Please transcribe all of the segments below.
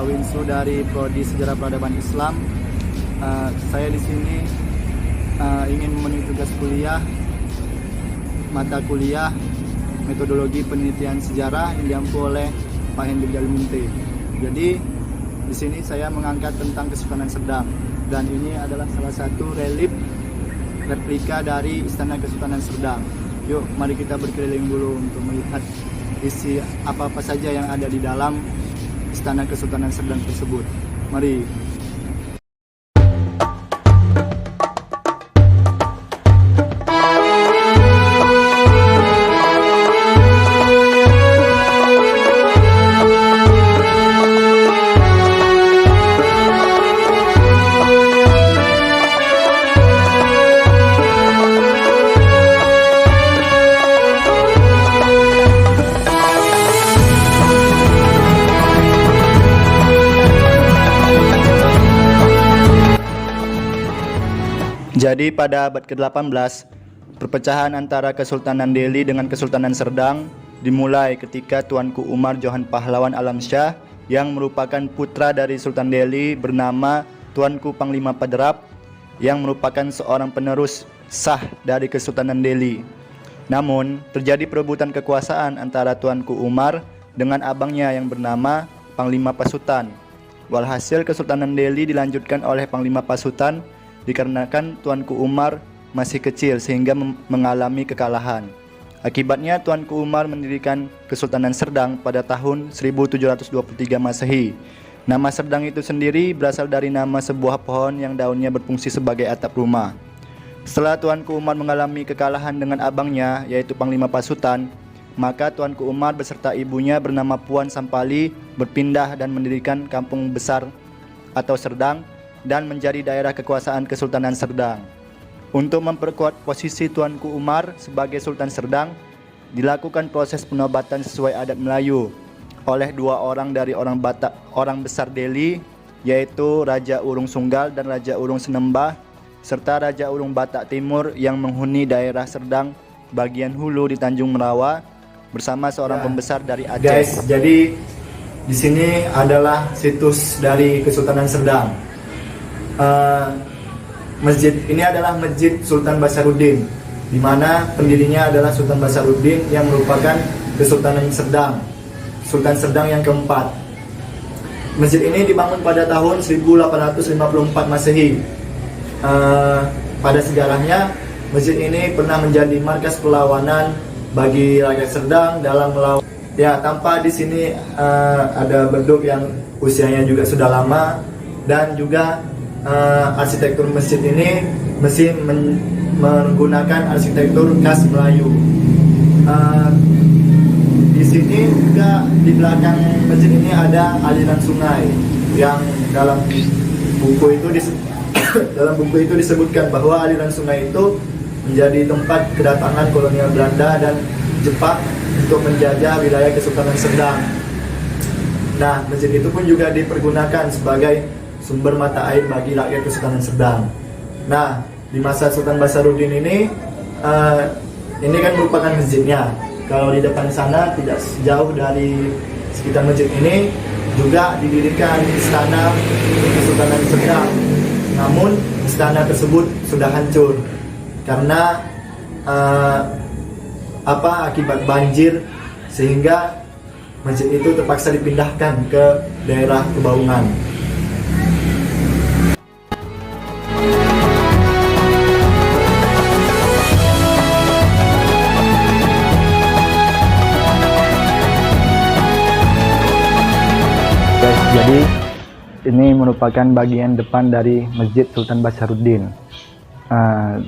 Winsu dari Prodi Sejarah Peradaban Islam. Saya di sini ingin memenuhi tugas kuliah, mata kuliah metodologi penelitian sejarah yang diampu oleh Pak Hendrik Jalimunte. Jadi di sini saya mengangkat tentang Kesultanan Serdang, dan ini adalah salah satu replika dari Istana Kesultanan Serdang. Yuk, mari kita berkeliling dulu untuk melihat isi apa-apa saja yang ada di dalam Istana Kesultanan Serdang tersebut. Mari. Jadi pada abad ke-18, perpecahan antara Kesultanan Delhi dengan Kesultanan Serdang dimulai ketika Tuanku Umar Johan Pahlawan Alamsyah yang merupakan putra dari Sultan Delhi bernama Tuanku Panglima Paderap yang merupakan seorang penerus sah dari Kesultanan Delhi. Namun, terjadi perebutan kekuasaan antara Tuanku Umar dengan abangnya yang bernama Panglima Pasutan. Walhasil Kesultanan Delhi dilanjutkan oleh Panglima Pasutan dikarenakan Tuanku Umar masih kecil sehingga mengalami kekalahan. Akibatnya Tuanku Umar mendirikan Kesultanan Serdang pada tahun 1723 Masehi. Nama Serdang itu sendiri berasal dari nama sebuah pohon yang daunnya berfungsi sebagai atap rumah. Setelah Tuanku Umar mengalami kekalahan dengan abangnya yaitu Panglima Pasutan, maka Tuanku Umar beserta ibunya bernama Puan Sampali berpindah dan mendirikan kampung besar atau Serdang dan menjadi daerah kekuasaan Kesultanan Serdang. Untuk memperkuat posisi Tuanku Umar sebagai Sultan Serdang, dilakukan proses penobatan sesuai adat Melayu oleh dua orang dari orang besar Delhi, yaitu Raja Urung Sunggal dan Raja Urung Senembah, serta Raja Urung Batak Timur yang menghuni daerah Serdang bagian hulu di Tanjung Merawa bersama seorang pembesar dari Aceh. Guys, jadi di sini adalah situs dari Kesultanan Serdang. Masjid ini adalah Masjid Sultan Basaruddin, di mana pendirinya adalah Sultan Basaruddin yang merupakan Kesultanan Serdang, Sultan Serdang yang keempat. Masjid ini dibangun pada tahun 1854 Masehi. Pada sejarahnya, masjid ini pernah menjadi markas perlawanan bagi rakyat Serdang dalam melawan. Ya, tanpa di sini ada beduk yang usianya juga sudah lama, dan juga arsitektur masjid ini masih menggunakan arsitektur khas Melayu. Di sini juga di belakang masjid ini ada aliran sungai yang dalam buku itu disebutkan bahwa aliran sungai itu menjadi tempat kedatangan kolonial Belanda dan Jepang untuk menjajah wilayah Kesultanan Serdang. Nah, masjid itu pun juga dipergunakan sebagai sumber mata air bagi rakyat Kesultanan Serdang. Nah, di masa Sultan Basaruddin ini kan merupakan masjidnya. Kalau di depan sana, tidak jauh dari sekitar masjid ini, juga didirikan istana Kesultanan Serdang. Namun, istana tersebut sudah hancur karena akibat banjir, sehingga masjid itu terpaksa dipindahkan ke daerah Kebaungan. Jadi ini merupakan bagian depan dari Masjid Sultan Basaruddin,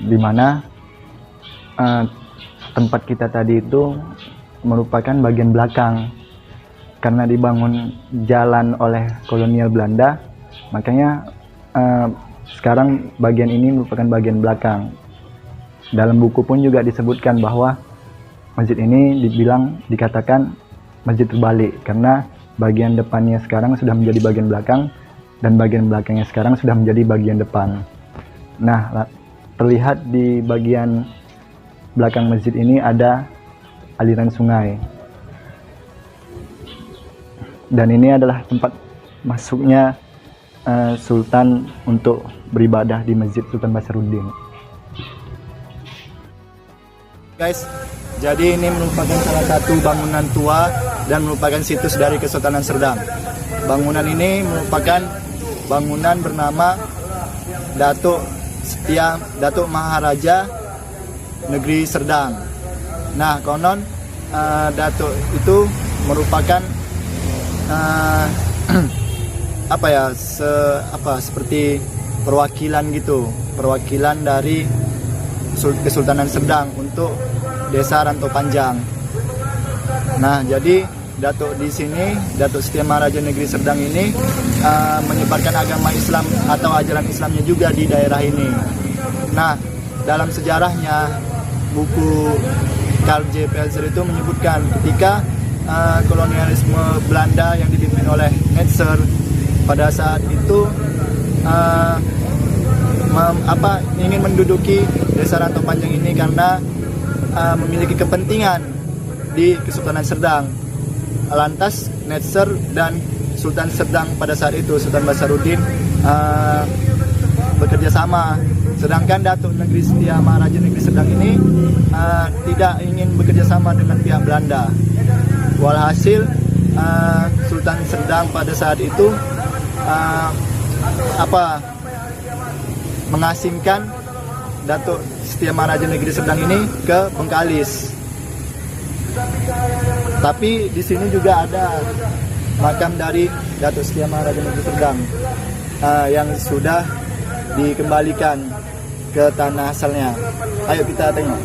di mana tempat kita tadi itu merupakan bagian belakang. Karena dibangun jalan oleh kolonial Belanda, makanya sekarang bagian ini merupakan bagian belakang. Dalam buku pun juga disebutkan bahwa masjid ini dikatakan masjid terbalik, karena bagian depannya sekarang sudah menjadi bagian belakang dan bagian belakangnya sekarang sudah menjadi bagian depan. Nah, terlihat di bagian belakang masjid ini ada aliran sungai. Dan ini adalah tempat masuknya Sultan untuk beribadah di Masjid Sultan Basaruddin. Guys, jadi ini merupakan salah satu bangunan tua dan merupakan situs dari Kesultanan Serdang. Bangunan ini merupakan bangunan bernama Datuk Maharaja Negeri Serdang. Nah, konon Datuk itu merupakan seperti perwakilan gitu, perwakilan dari Kesultanan Serdang untuk desa Rantau Panjang. Nah, jadi Datuk di sini, Datuk Setia Maharaja Negeri Serdang ini menyebarkan agama Islam atau ajaran Islamnya juga di daerah ini. Nah, dalam sejarahnya buku Karl J. Pelzer itu menyebutkan ketika kolonialisme Belanda yang dipimpin oleh Netzer pada saat itu ingin menduduki desa Rantau Panjang ini karena memiliki kepentingan di Kesultanan Serdang. Lantas Netzer dan Sultan Serdang pada saat itu, Sultan Basaruddin, bekerja sama. Sedangkan Datuk Negeri Setia Maharaja Negeri Serdang ini tidak ingin bekerja sama dengan pihak Belanda. Walhasil Sultan Serdang pada saat itu mengasingkan Datuk Setia Maharaja Negeri Serdang ini ke Bengkalis. Tapi di sini juga ada makam dari Datuk Setia Maharaja Negeri Serdang yang sudah dikembalikan ke tanah asalnya. Ayo kita tengok.